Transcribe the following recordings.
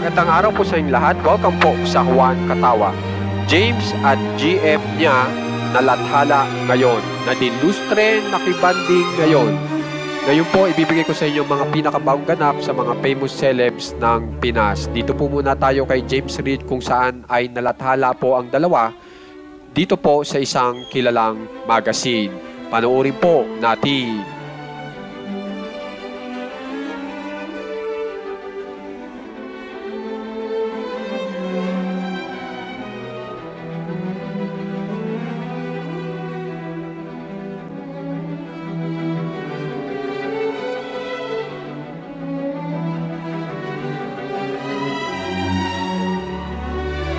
Magandang araw po sa inyong lahat. Welcome po sa Juan Katawa. James at GF niya nalathala ngayon. Nadilustre, nakibanding ngayon. Ngayon po, ibibigay ko sa inyo mga pinakabagong ganap sa mga famous celebs ng Pinas. Dito po muna tayo kay James Reid kung saan ay nalathala po ang dalawa dito po sa isang kilalang magazine. Panoorin po natin.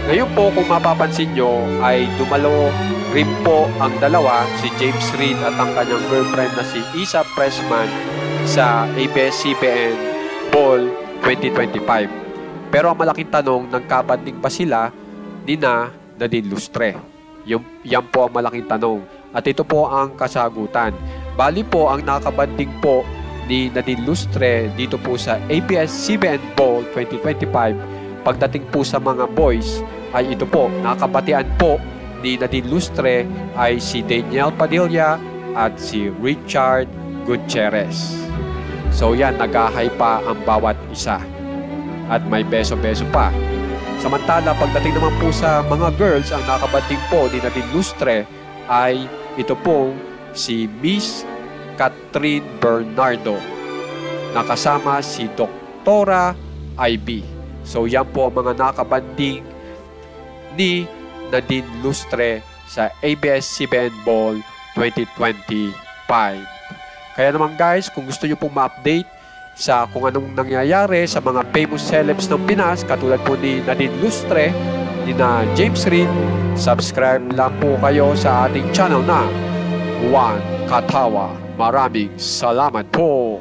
Ngayon po, kung mapapansin nyo, ay dumalo rin po ang dalawa, si James Reid at ang kanyang girlfriend na si Isa Pressman sa ABS-CBN Ball 2025. Pero ang malaking tanong, nagkabanding ba sila ni Nadine Lustre? Yan po ang malaking tanong. At ito po ang kasagutan. Bali po, ang nakabanding po ni Nadine Lustre dito po sa ABS-CBN Ball 2025, pagdating po sa mga boys, ay ito po, nakabatian po ni Nadine Lustre ay si Daniel Padilla at si Richard Gutierrez. So yan, nag-ahay pa ang bawat isa. At may beso-beso pa. Samantala, pagdating naman po sa mga girls, ang nakabating po ni Nadine Lustre ay ito po si Miss Catherine Bernardo. Nakasama si Doktora Ivy. So yan po ang mga nakabanding ni Nadine Lustre sa ABS-CBN Ball 2025. Kaya naman guys, kung gusto nyo pong ma-update sa kung anong nangyayari sa mga famous celebs ng Pinas, katulad po ni Nadine Lustre, ni na James Reid, subscribe lang po kayo sa ating channel na Juan Katawa. Maraming salamat po!